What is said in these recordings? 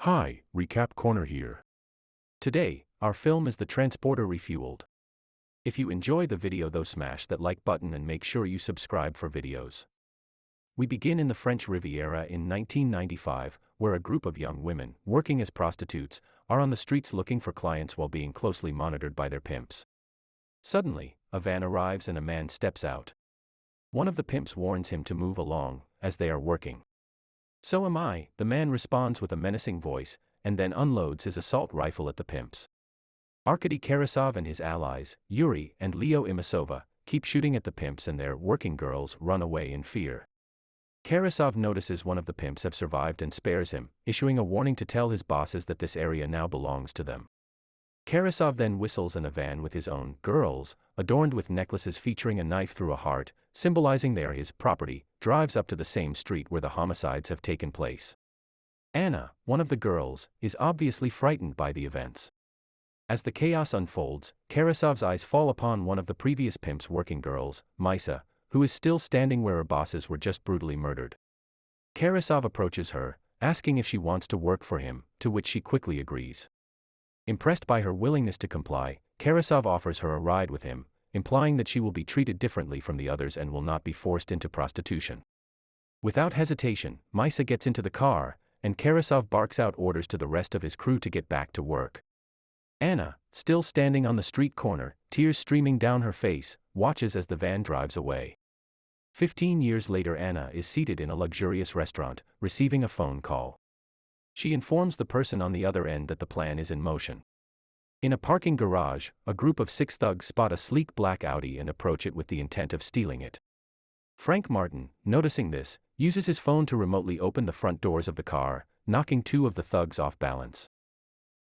Hi, Recap Corner here. Today, our film is The Transporter Refueled. If you enjoy the video though, smash that like button and make sure you subscribe for videos. We begin in the French Riviera in 1995, where a group of young women, working as prostitutes, are on the streets looking for clients while being closely monitored by their pimps. Suddenly, a van arrives and a man steps out. One of the pimps warns him to move along, as they are working. "So am I," the man responds with a menacing voice, and then unloads his assault rifle at the pimps. Arkady Karasov and his allies, Yuri and Leo Imasova, keep shooting at the pimps and their working girls run away in fear. Karasov notices one of the pimps have survived and spares him, issuing a warning to tell his bosses that this area now belongs to them. Karasov then whistles in a van with his own girls, adorned with necklaces featuring a knife through a heart, symbolizing they are his property, drives up to the same street where the homicides have taken place. Anna, one of the girls, is obviously frightened by the events. As the chaos unfolds, Karasov's eyes fall upon one of the previous pimp's working girls, Misa, who is still standing where her bosses were just brutally murdered. Karasov approaches her, asking if she wants to work for him, to which she quickly agrees. Impressed by her willingness to comply, Karasov offers her a ride with him, implying that she will be treated differently from the others and will not be forced into prostitution. Without hesitation, Misa gets into the car, and Karasov barks out orders to the rest of his crew to get back to work. Anna, still standing on the street corner, tears streaming down her face, watches as the van drives away. 15 years later, Anna is seated in a luxurious restaurant, receiving a phone call. She informs the person on the other end that the plan is in motion. In a parking garage, a group of 6 thugs spot a sleek black Audi and approach it with the intent of stealing it. Frank Martin, noticing this, uses his phone to remotely open the front doors of the car, knocking 2 of the thugs off balance.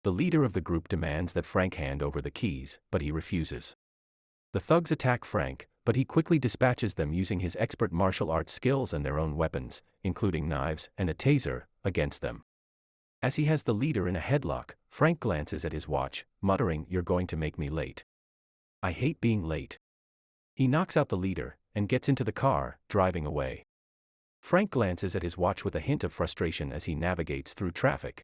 The leader of the group demands that Frank hand over the keys, but he refuses. The thugs attack Frank, but he quickly dispatches them using his expert martial arts skills and their own weapons, including knives and a taser, against them. As he has the leader in a headlock, Frank glances at his watch, muttering, "You're going to make me late. I hate being late." He knocks out the leader, and gets into the car, driving away. Frank glances at his watch with a hint of frustration as he navigates through traffic.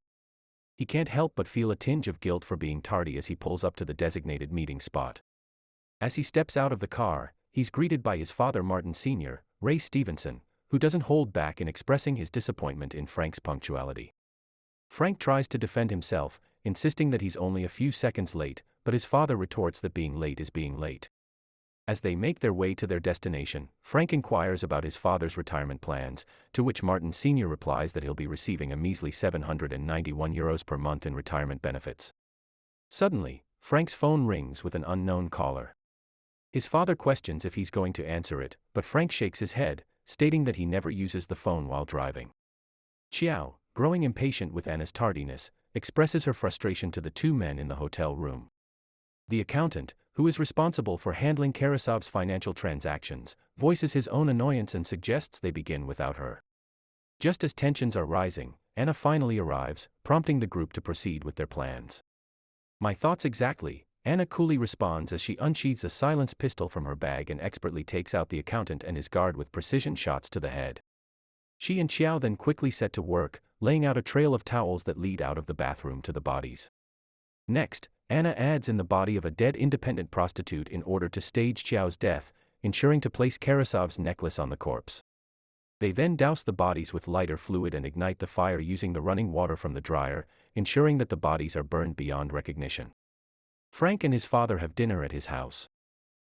He can't help but feel a tinge of guilt for being tardy as he pulls up to the designated meeting spot. As he steps out of the car, he's greeted by his father Martin Sr., Ray Stevenson, who doesn't hold back in expressing his disappointment in Frank's punctuality. Frank tries to defend himself, insisting that he's only a few seconds late, but his father retorts that being late is being late. As they make their way to their destination, Frank inquires about his father's retirement plans, to which Martin Sr. replies that he'll be receiving a measly €791 per month in retirement benefits. Suddenly, Frank's phone rings with an unknown caller. His father questions if he's going to answer it, but Frank shakes his head, stating that he never uses the phone while driving. Xiao, growing impatient with Anna's tardiness, expresses her frustration to the 2 men in the hotel room. The accountant, who is responsible for handling Karasov's financial transactions, voices his own annoyance and suggests they begin without her. Just as tensions are rising, Anna finally arrives, prompting the group to proceed with their plans. "My thoughts exactly," Anna coolly responds as she unsheathes a silenced pistol from her bag and expertly takes out the accountant and his guard with precision shots to the head. She and Xiao then quickly set to work, laying out a trail of towels that lead out of the bathroom to the bodies. Next, Anna adds in the body of a dead independent prostitute in order to stage Xiao's death, ensuring to place Karasov's necklace on the corpse. They then douse the bodies with lighter fluid and ignite the fire using the running water from the dryer, ensuring that the bodies are burned beyond recognition. Frank and his father have dinner at his house.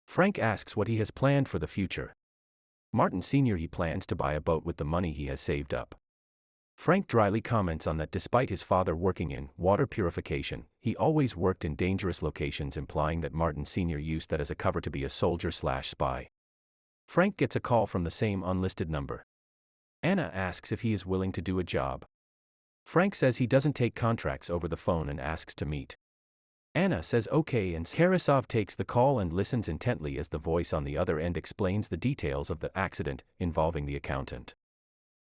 Frank asks what he has planned for the future. Martin Sr. He plans to buy a boat with the money he has saved up. Frank dryly comments on that despite his father working in water purification, he always worked in dangerous locations, implying that Martin Sr. used that as a cover to be a soldier/spy. Frank gets a call from the same unlisted number. Anna asks if he is willing to do a job. Frank says he doesn't take contracts over the phone and asks to meet. Anna says okay, and Karasov takes the call and listens intently as the voice on the other end explains the details of the accident involving the accountant.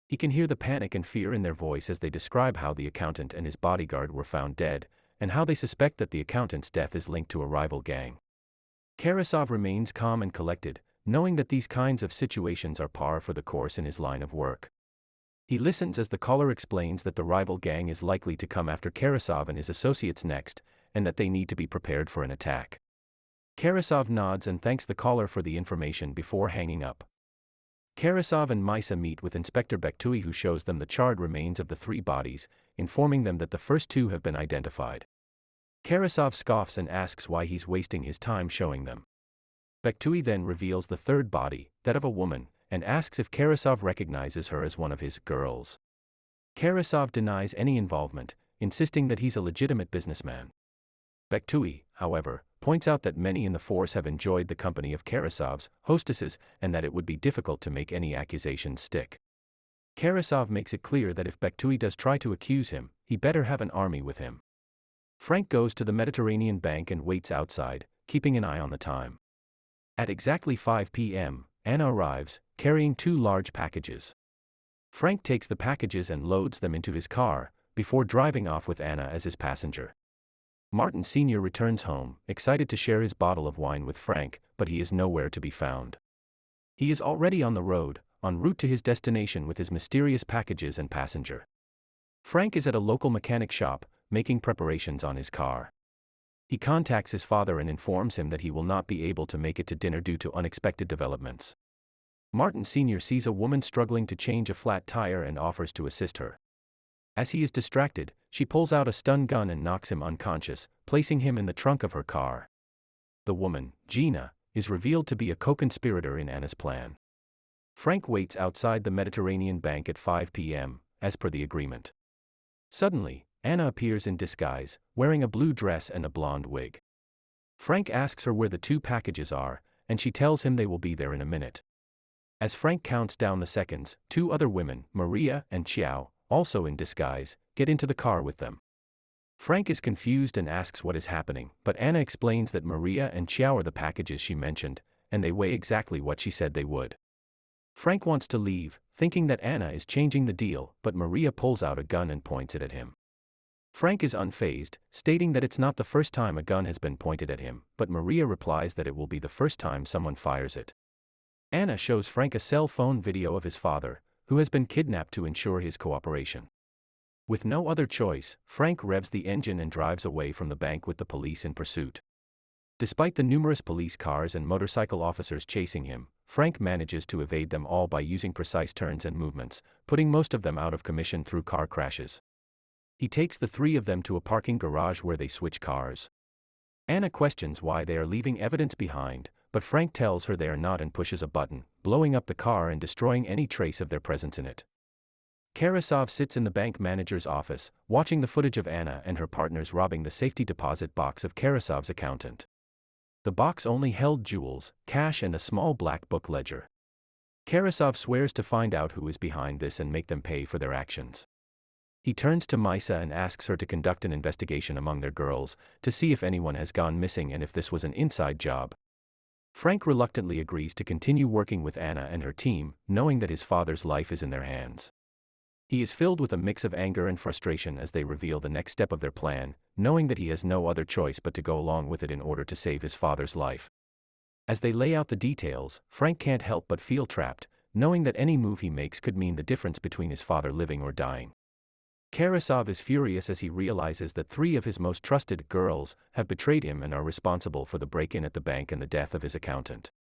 He can hear the panic and fear in their voice as they describe how the accountant and his bodyguard were found dead, and how they suspect that the accountant's death is linked to a rival gang. Karasov remains calm and collected, knowing that these kinds of situations are par for the course in his line of work. He listens as the caller explains that the rival gang is likely to come after Karasov and his associates next, and that they need to be prepared for an attack. Karasov nods and thanks the caller for the information before hanging up. Karasov and Maisa meet with Inspector Bektui, who shows them the charred remains of the 3 bodies, informing them that the first 2 have been identified. Karasov scoffs and asks why he's wasting his time showing them. Bektui then reveals the 3rd body, that of a woman, and asks if Karasov recognizes her as one of his girls. Karasov denies any involvement, insisting that he's a legitimate businessman. Bektui, however, points out that many in the force have enjoyed the company of Karasov's hostesses and that it would be difficult to make any accusations stick. Karasov makes it clear that if Bektui does try to accuse him, he better have an army with him. Frank goes to the Mediterranean bank and waits outside, keeping an eye on the time. At exactly 5 p.m., Anna arrives, carrying 2 large packages. Frank takes the packages and loads them into his car, before driving off with Anna as his passenger. Martin Sr. returns home, excited to share his bottle of wine with Frank, but he is nowhere to be found. He is already on the road, en route to his destination with his mysterious packages and passenger. Frank is at a local mechanic shop, making preparations on his car. He contacts his father and informs him that he will not be able to make it to dinner due to unexpected developments. Martin Sr. sees a woman struggling to change a flat tire and offers to assist her. As he is distracted, she pulls out a stun gun and knocks him unconscious, placing him in the trunk of her car. The woman, Gina, is revealed to be a co-conspirator in Anna's plan. Frank waits outside the Mediterranean bank at 5 p.m., as per the agreement. Suddenly, Anna appears in disguise, wearing a blue dress and a blonde wig. Frank asks her where the 2 packages are, and she tells him they will be there in a minute. As Frank counts down the seconds, 2 other women, Maria and Xiao, also in disguise, get into the car with them. Frank is confused and asks what is happening, but Anna explains that Maria and Xiao are the packages she mentioned, and they weigh exactly what she said they would. Frank wants to leave, thinking that Anna is changing the deal, but Maria pulls out a gun and points it at him. Frank is unfazed, stating that it's not the first time a gun has been pointed at him, but Maria replies that it will be the first time someone fires it. Anna shows Frank a cell phone video of his father, who has been kidnapped, to ensure his cooperation. With no other choice, Frank revs the engine and drives away from the bank with the police in pursuit. Despite the numerous police cars and motorcycle officers chasing him, Frank manages to evade them all by using precise turns and movements, putting most of them out of commission through car crashes. He takes the 3 of them to a parking garage where they switch cars. Anna questions why they are leaving evidence behind, but Frank tells her they are not and pushes a button, blowing up the car and destroying any trace of their presence in it. Karasov sits in the bank manager's office, watching the footage of Anna and her partners robbing the safety deposit box of Karasov's accountant. The box only held jewels, cash and a small black book ledger. Karasov swears to find out who is behind this and make them pay for their actions. He turns to Maisa and asks her to conduct an investigation among their girls, to see if anyone has gone missing and if this was an inside job. Frank reluctantly agrees to continue working with Anna and her team, knowing that his father's life is in their hands. He is filled with a mix of anger and frustration as they reveal the next step of their plan, knowing that he has no other choice but to go along with it in order to save his father's life. As they lay out the details, Frank can't help but feel trapped, knowing that any move he makes could mean the difference between his father living or dying. Karasov is furious as he realizes that 3 of his most trusted girls have betrayed him and are responsible for the break-in at the bank and the death of his accountant.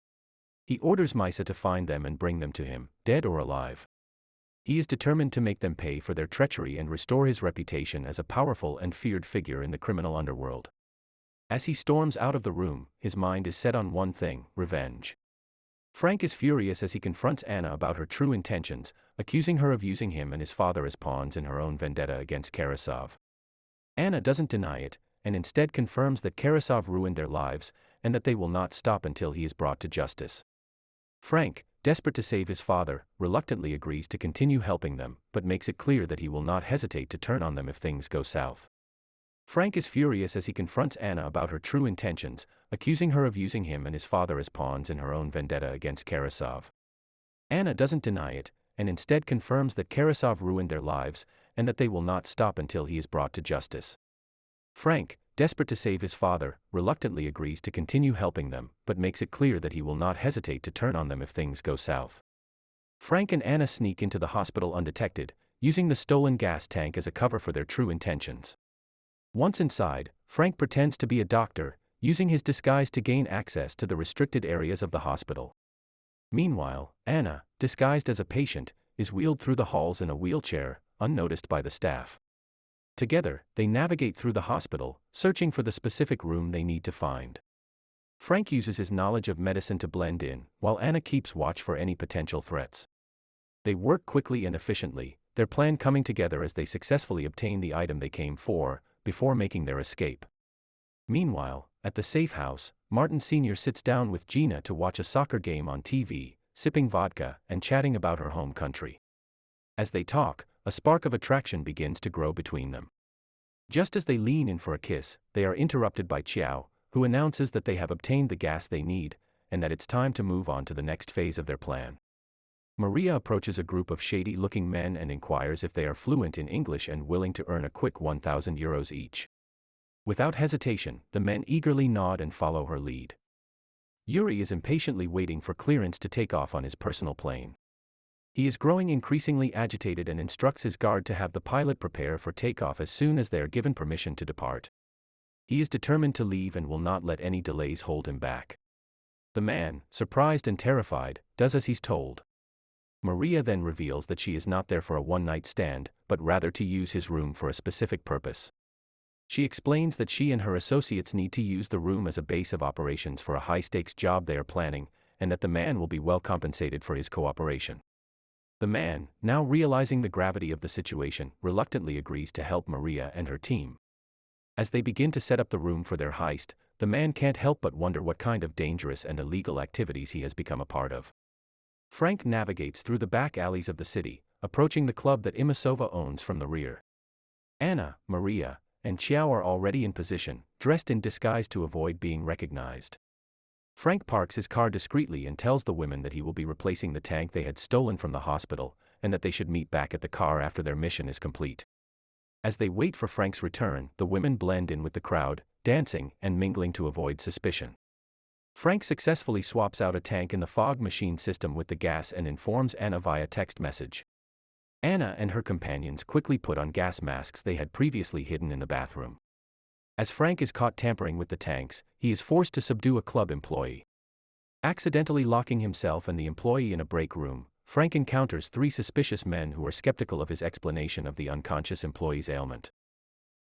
He orders Maisa to find them and bring them to him, dead or alive. He is determined to make them pay for their treachery and restore his reputation as a powerful and feared figure in the criminal underworld. As he storms out of the room, his mind is set on one thing: revenge. Frank is furious as he confronts Anna about her true intentions, accusing her of using him and his father as pawns in her own vendetta against Karasov. Anna doesn't deny it, and instead confirms that Karasov ruined their lives, and that they will not stop until he is brought to justice. Frank, desperate to save his father, reluctantly agrees to continue helping them, but makes it clear that he will not hesitate to turn on them if things go south. Frank is furious as he confronts Anna about her true intentions, accusing her of using him and his father as pawns in her own vendetta against Karasov. Anna doesn't deny it, and instead confirms that Karasov ruined their lives, and that they will not stop until he is brought to justice. Frank, desperate to save his father, reluctantly agrees to continue helping them, but makes it clear that he will not hesitate to turn on them if things go south. Frank and Anna sneak into the hospital undetected, using the stolen gas tank as a cover for their true intentions. Once inside, Frank pretends to be a doctor, using his disguise to gain access to the restricted areas of the hospital. Meanwhile, Anna, disguised as a patient, is wheeled through the halls in a wheelchair, unnoticed by the staff. Together, they navigate through the hospital, searching for the specific room they need to find. Frank uses his knowledge of medicine to blend in, while Anna keeps watch for any potential threats. They work quickly and efficiently, their plan coming together as they successfully obtain the item they came for, before making their escape. Meanwhile, at the safe house, Martin Sr. sits down with Gina to watch a soccer game on TV, sipping vodka and chatting about her home country. As they talk, a spark of attraction begins to grow between them. Just as they lean in for a kiss, they are interrupted by Qiao, who announces that they have obtained the gas they need, and that it's time to move on to the next phase of their plan. Maria approaches a group of shady-looking men and inquires if they are fluent in English and willing to earn a quick 1,000 euros each. Without hesitation, the men eagerly nod and follow her lead. Yuri is impatiently waiting for clearance to take off on his personal plane. He is growing increasingly agitated and instructs his guard to have the pilot prepare for takeoff as soon as they are given permission to depart. He is determined to leave and will not let any delays hold him back. The man, surprised and terrified, does as he's told. Maria then reveals that she is not there for a one-night stand, but rather to use his room for a specific purpose. She explains that she and her associates need to use the room as a base of operations for a high-stakes job they are planning, and that the man will be well compensated for his cooperation. The man, now realizing the gravity of the situation, reluctantly agrees to help Maria and her team. As they begin to set up the room for their heist, the man can't help but wonder what kind of dangerous and illegal activities he has become a part of. Frank navigates through the back alleys of the city, approaching the club that Imasova owns from the rear. Anna, Maria, and Qiao are already in position, dressed in disguise to avoid being recognized. Frank parks his car discreetly and tells the women that he will be replacing the tank they had stolen from the hospital, and that they should meet back at the car after their mission is complete. As they wait for Frank's return, the women blend in with the crowd, dancing and mingling to avoid suspicion. Frank successfully swaps out a tank in the fog machine system with the gas and informs Anna via text message. Anna and her companions quickly put on gas masks they had previously hidden in the bathroom. As Frank is caught tampering with the tanks, he is forced to subdue a club employee. Accidentally locking himself and the employee in a break room, Frank encounters 3 suspicious men who are skeptical of his explanation of the unconscious employee's ailment.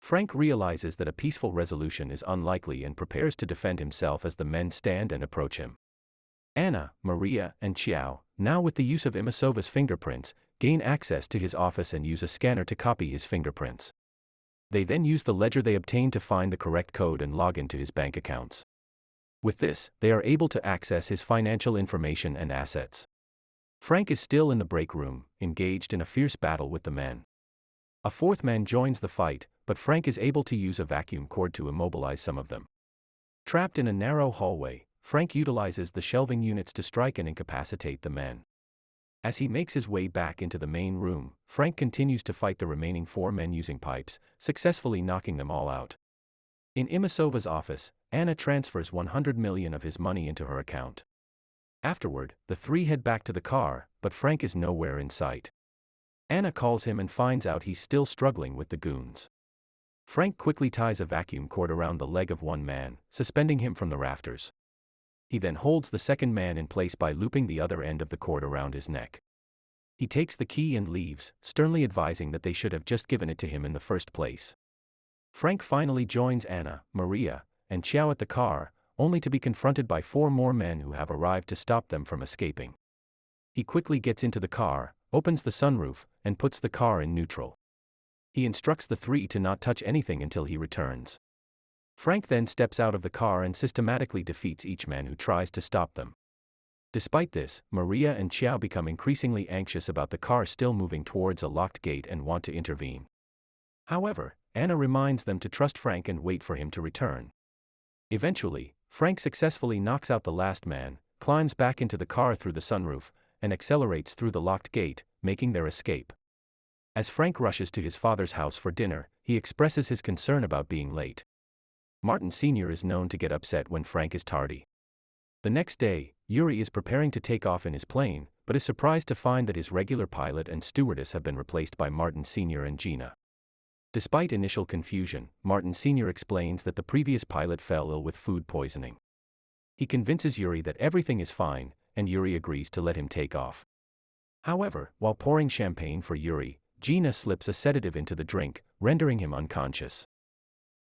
Frank realizes that a peaceful resolution is unlikely and prepares to defend himself as the men stand and approach him. Anna, Maria, and Qiao, now with the use of Imasova's fingerprints, gain access to his office and use a scanner to copy his fingerprints. They then use the ledger they obtained to find the correct code and log into his bank accounts. With this, they are able to access his financial information and assets. Frank is still in the break room, engaged in a fierce battle with the men. A 4th man joins the fight, but Frank is able to use a vacuum cord to immobilize some of them. Trapped in a narrow hallway, Frank utilizes the shelving units to strike and incapacitate the men. As he makes his way back into the main room, Frank continues to fight the remaining 4 men using pipes, successfully knocking them all out. In Imasova's office, Anna transfers 100 million of his money into her account. Afterward, the 3 head back to the car, but Frank is nowhere in sight. Anna calls him and finds out he's still struggling with the goons. Frank quickly ties a vacuum cord around the leg of one man, suspending him from the rafters. He then holds the second man in place by looping the other end of the cord around his neck. He takes the key and leaves, sternly advising that they should have just given it to him in the first place. Frank finally joins Anna, Maria, and Qiao at the car, only to be confronted by 4 more men who have arrived to stop them from escaping. He quickly gets into the car, opens the sunroof, and puts the car in neutral. He instructs the 3 to not touch anything until he returns. Frank then steps out of the car and systematically defeats each man who tries to stop them. Despite this, Maria and Qiao become increasingly anxious about the car still moving towards a locked gate and want to intervene. However, Anna reminds them to trust Frank and wait for him to return. Eventually, Frank successfully knocks out the last man, climbs back into the car through the sunroof, and accelerates through the locked gate, making their escape. As Frank rushes to his father's house for dinner, he expresses his concern about being late. Martin Sr. is known to get upset when Frank is tardy. The next day, Yuri is preparing to take off in his plane, but is surprised to find that his regular pilot and stewardess have been replaced by Martin Sr. and Gina. Despite initial confusion, Martin Sr. explains that the previous pilot fell ill with food poisoning. He convinces Yuri that everything is fine, and Yuri agrees to let him take off. However, while pouring champagne for Yuri, Gina slips a sedative into the drink, rendering him unconscious.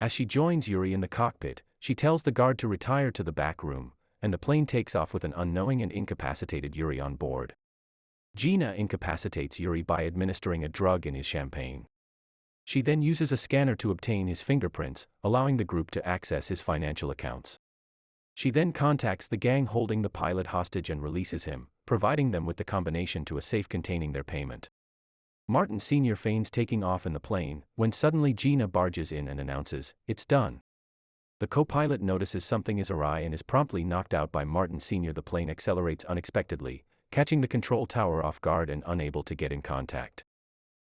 As she joins Yuri in the cockpit, she tells the guard to retire to the back room, and the plane takes off with an unknowing and incapacitated Yuri on board. Gina incapacitates Yuri by administering a drug in his champagne. She then uses a scanner to obtain his fingerprints, allowing the group to access his financial accounts. She then contacts the gang holding the pilot hostage and releases him, providing them with the combination to a safe containing their payment. Martin Sr. feigns taking off in the plane, when suddenly Gina barges in and announces, "It's done." The co-pilot notices something is awry and is promptly knocked out by Martin Sr. The plane accelerates unexpectedly, catching the control tower off guard and unable to get in contact.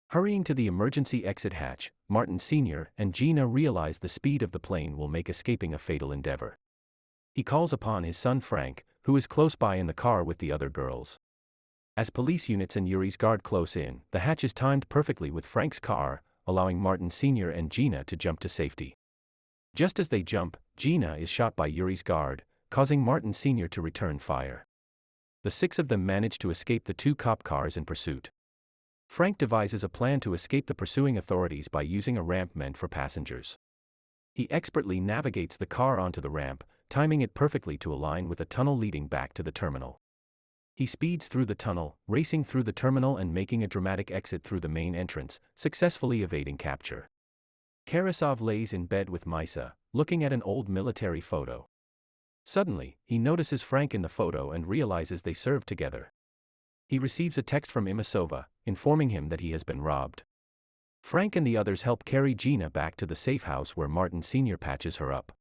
Hurrying to the emergency exit hatch, Martin Sr. and Gina realize the speed of the plane will make escaping a fatal endeavor. He calls upon his son Frank, who is close by in the car with the other girls. As police units and Yuri's guard close in, the hatch is timed perfectly with Frank's car, allowing Martin Sr. and Gina to jump to safety. Just as they jump, Gina is shot by Yuri's guard, causing Martin Sr. to return fire. The six of them manage to escape the two cop cars in pursuit. Frank devises a plan to escape the pursuing authorities by using a ramp meant for passengers. He expertly navigates the car onto the ramp, timing it perfectly to align with a tunnel leading back to the terminal. He speeds through the tunnel, racing through the terminal and making a dramatic exit through the main entrance, successfully evading capture. Karasov lays in bed with Misa, looking at an old military photo. Suddenly, he notices Frank in the photo and realizes they served together. He receives a text from Imasova, informing him that he has been robbed. Frank and the others help carry Gina back to the safe house where Martin Sr. patches her up.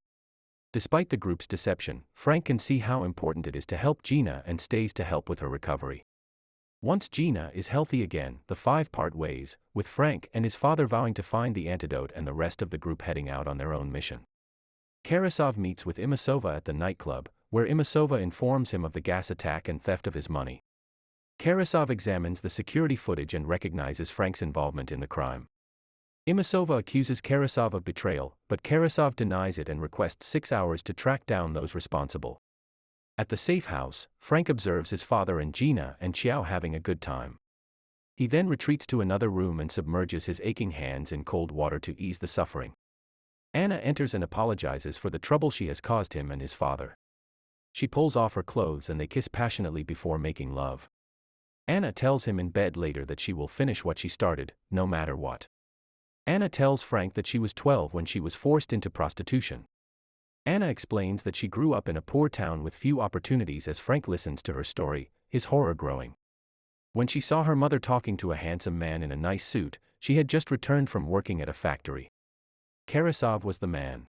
Despite the group's deception, Frank can see how important it is to help Gina and stays to help with her recovery. Once Gina is healthy again, the five part ways, with Frank and his father vowing to find the antidote and the rest of the group heading out on their own mission. Karasov meets with Imasova at the nightclub, where Imasova informs him of the gas attack and theft of his money. Karasov examines the security footage and recognizes Frank's involvement in the crime. Imasova accuses Karasov of betrayal, but Karasov denies it and requests 6 hours to track down those responsible. At the safe house, Frank observes his father and Gina and Xiao having a good time. He then retreats to another room and submerges his aching hands in cold water to ease the suffering. Anna enters and apologizes for the trouble she has caused him and his father. She pulls off her clothes and they kiss passionately before making love. Anna tells him in bed later that she will finish what she started, no matter what. Anna tells Frank that she was 12 when she was forced into prostitution. Anna explains that she grew up in a poor town with few opportunities as Frank listens to her story, his horror growing. When she saw her mother talking to a handsome man in a nice suit, she had just returned from working at a factory. Karasov was the man.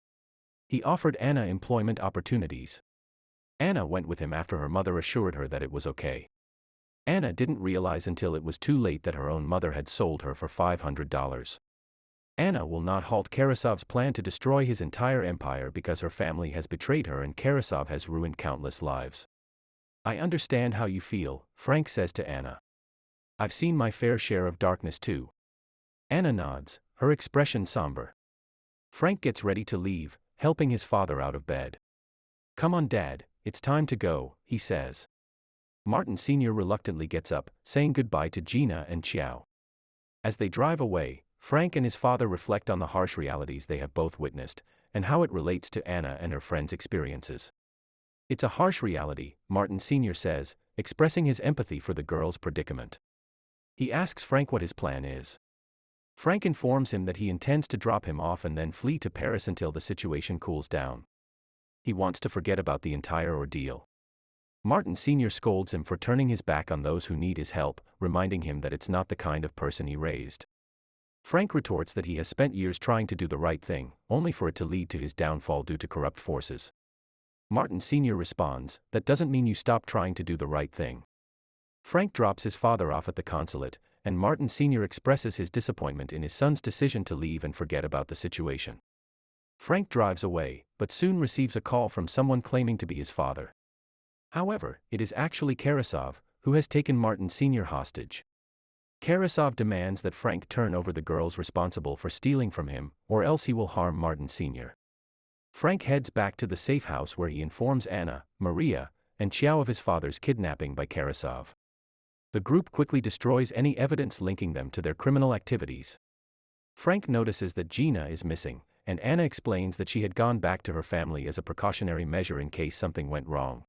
He offered Anna employment opportunities. Anna went with him after her mother assured her that it was okay. Anna didn't realize until it was too late that her own mother had sold her for $500. Anna will not halt Karasov's plan to destroy his entire empire because her family has betrayed her and Karasov has ruined countless lives. "I understand how you feel," Frank says to Anna. "I've seen my fair share of darkness too." Anna nods, her expression somber. Frank gets ready to leave, helping his father out of bed. "Come on, Dad, it's time to go," he says. Martin Sr. reluctantly gets up, saying goodbye to Gina and Xiao. As they drive away, Frank and his father reflect on the harsh realities they have both witnessed, and how it relates to Anna and her friends' experiences. "It's a harsh reality," Martin Sr. says, expressing his empathy for the girl's predicament. He asks Frank what his plan is. Frank informs him that he intends to drop him off and then flee to Paris until the situation cools down. He wants to forget about the entire ordeal. Martin Sr. scolds him for turning his back on those who need his help, reminding him that it's not the kind of person he raised. Frank retorts that he has spent years trying to do the right thing, only for it to lead to his downfall due to corrupt forces. Martin Sr. responds, "That doesn't mean you stop trying to do the right thing." Frank drops his father off at the consulate, and Martin Sr. expresses his disappointment in his son's decision to leave and forget about the situation. Frank drives away, but soon receives a call from someone claiming to be his father. However, it is actually Karasov, who has taken Martin Sr. hostage. Karasov demands that Frank turn over the girls responsible for stealing from him, or else he will harm Martin Sr. Frank heads back to the safe house where he informs Anna, Maria, and Xiao of his father's kidnapping by Karasov. The group quickly destroys any evidence linking them to their criminal activities. Frank notices that Gina is missing, and Anna explains that she had gone back to her family as a precautionary measure in case something went wrong.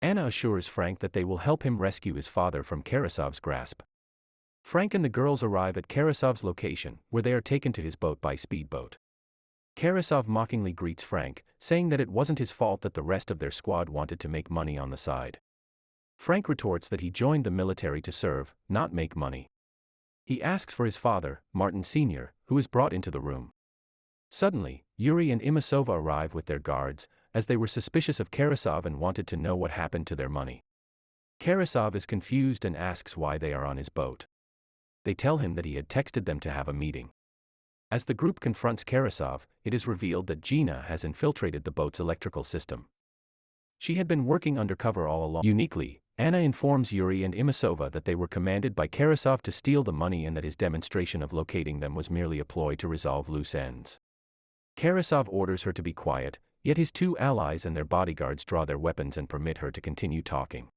Anna assures Frank that they will help him rescue his father from Karasov's grasp. Frank and the girls arrive at Karasov's location, where they are taken to his boat by speedboat. Karasov mockingly greets Frank, saying that it wasn't his fault that the rest of their squad wanted to make money on the side. Frank retorts that he joined the military to serve, not make money. He asks for his father, Martin Sr., who is brought into the room. Suddenly, Yuri and Imasova arrive with their guards, as they were suspicious of Karasov and wanted to know what happened to their money. Karasov is confused and asks why they are on his boat. They tell him that he had texted them to have a meeting. As the group confronts Karasov, it is revealed that Gina has infiltrated the boat's electrical system. She had been working undercover all along. Uniquely, Anna informs Yuri and Imasova that they were commanded by Karasov to steal the money and that his demonstration of locating them was merely a ploy to resolve loose ends. Karasov orders her to be quiet, yet his two allies and their bodyguards draw their weapons and permit her to continue talking.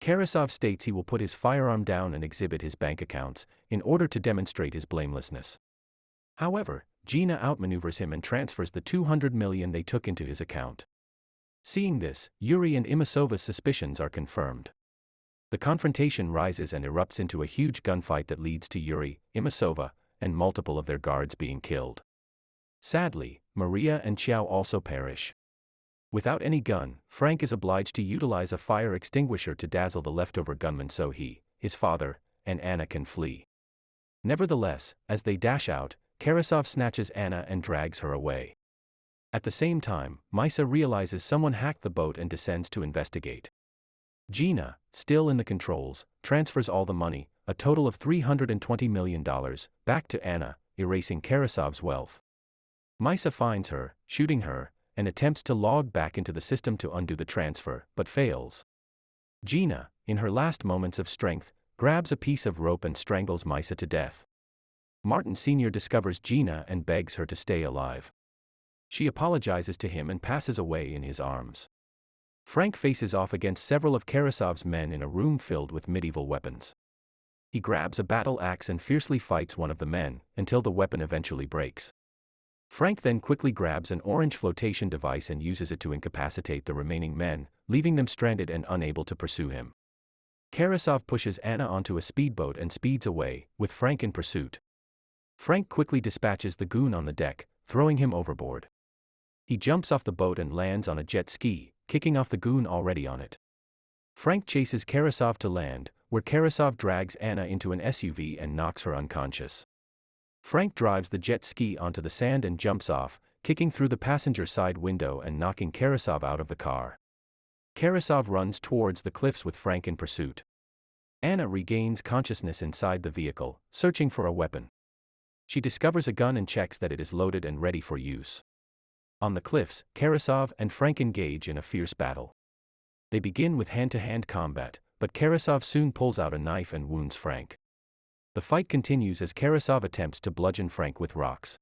Karasov states he will put his firearm down and exhibit his bank accounts, in order to demonstrate his blamelessness. However, Gina outmaneuvers him and transfers the 200 million they took into his account. Seeing this, Yuri and Imasova's suspicions are confirmed. The confrontation rises and erupts into a huge gunfight that leads to Yuri, Imasova, and multiple of their guards being killed. Sadly, Maria and Xiao also perish. Without any gun, Frank is obliged to utilize a fire extinguisher to dazzle the leftover gunman so he, his father, and Anna can flee. Nevertheless, as they dash out, Karasov snatches Anna and drags her away. At the same time, Maisa realizes someone hacked the boat and descends to investigate. Gina, still in the controls, transfers all the money, a total of $320 million, back to Anna, erasing Karasov's wealth. Maisa finds her, shooting her, and attempts to log back into the system to undo the transfer, but fails. Gina, in her last moments of strength, grabs a piece of rope and strangles Maisa to death. Martin Sr. discovers Gina and begs her to stay alive. She apologizes to him and passes away in his arms. Frank faces off against several of Karasov's men in a room filled with medieval weapons. He grabs a battle axe and fiercely fights one of the men, until the weapon eventually breaks. Frank then quickly grabs an orange flotation device and uses it to incapacitate the remaining men, leaving them stranded and unable to pursue him. Karasov pushes Anna onto a speedboat and speeds away, with Frank in pursuit. Frank quickly dispatches the goon on the deck, throwing him overboard. He jumps off the boat and lands on a jet ski, kicking off the goon already on it. Frank chases Karasov to land, where Karasov drags Anna into an SUV and knocks her unconscious. Frank drives the jet ski onto the sand and jumps off, kicking through the passenger side window and knocking Karasov out of the car. Karasov runs towards the cliffs with Frank in pursuit. Anna regains consciousness inside the vehicle, searching for a weapon. She discovers a gun and checks that it is loaded and ready for use. On the cliffs, Karasov and Frank engage in a fierce battle. They begin with hand-to-hand combat, but Karasov soon pulls out a knife and wounds Frank. The fight continues as Karasov attempts to bludgeon Frank with rocks.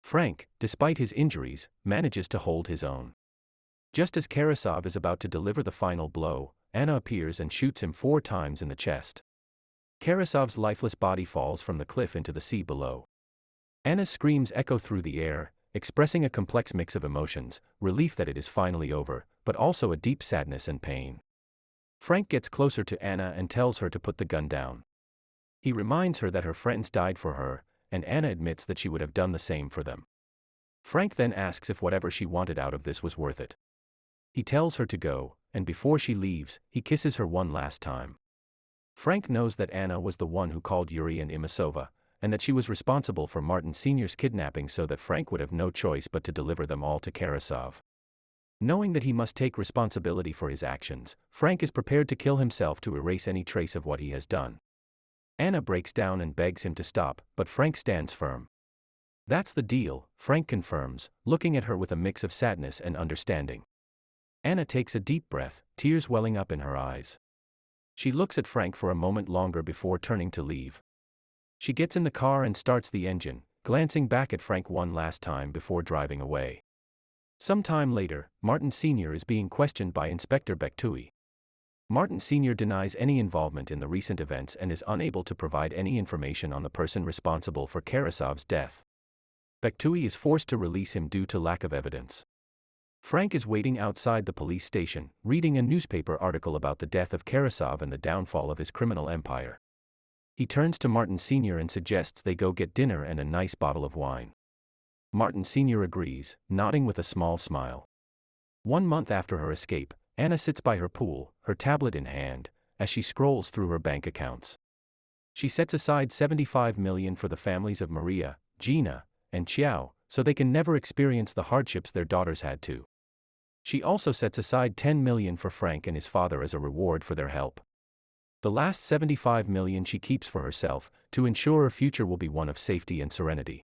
Frank, despite his injuries, manages to hold his own. Just as Karasov is about to deliver the final blow, Anna appears and shoots him 4 times in the chest. Karasov's lifeless body falls from the cliff into the sea below. Anna's screams echo through the air, expressing a complex mix of emotions, relief that it is finally over, but also a deep sadness and pain. Frank gets closer to Anna and tells her to put the gun down. He reminds her that her friends died for her, and Anna admits that she would have done the same for them. Frank then asks if whatever she wanted out of this was worth it. He tells her to go, and before she leaves, he kisses her one last time. Frank knows that Anna was the one who called Yuri and Imasova, and that she was responsible for Martin Sr.'s kidnapping, so that Frank would have no choice but to deliver them all to Karasov. Knowing that he must take responsibility for his actions, Frank is prepared to kill himself to erase any trace of what he has done. Anna breaks down and begs him to stop, but Frank stands firm. That's the deal, Frank confirms, looking at her with a mix of sadness and understanding. Anna takes a deep breath, tears welling up in her eyes. She looks at Frank for a moment longer before turning to leave. She gets in the car and starts the engine, glancing back at Frank one last time before driving away. Some time later, Martin Sr. is being questioned by Inspector Bektui. Martin Sr. denies any involvement in the recent events and is unable to provide any information on the person responsible for Karasov's death. Bektui is forced to release him due to lack of evidence. Frank is waiting outside the police station, reading a newspaper article about the death of Karasov and the downfall of his criminal empire. He turns to Martin Sr. and suggests they go get dinner and a nice bottle of wine. Martin Sr. agrees, nodding with a small smile. 1 month after her escape, Anna sits by her pool, her tablet in hand, as she scrolls through her bank accounts. She sets aside 75 million for the families of Maria, Gina, and Xiao, so they can never experience the hardships their daughters had to. She also sets aside 10 million for Frank and his father as a reward for their help. The last 75 million she keeps for herself, to ensure her future will be one of safety and serenity.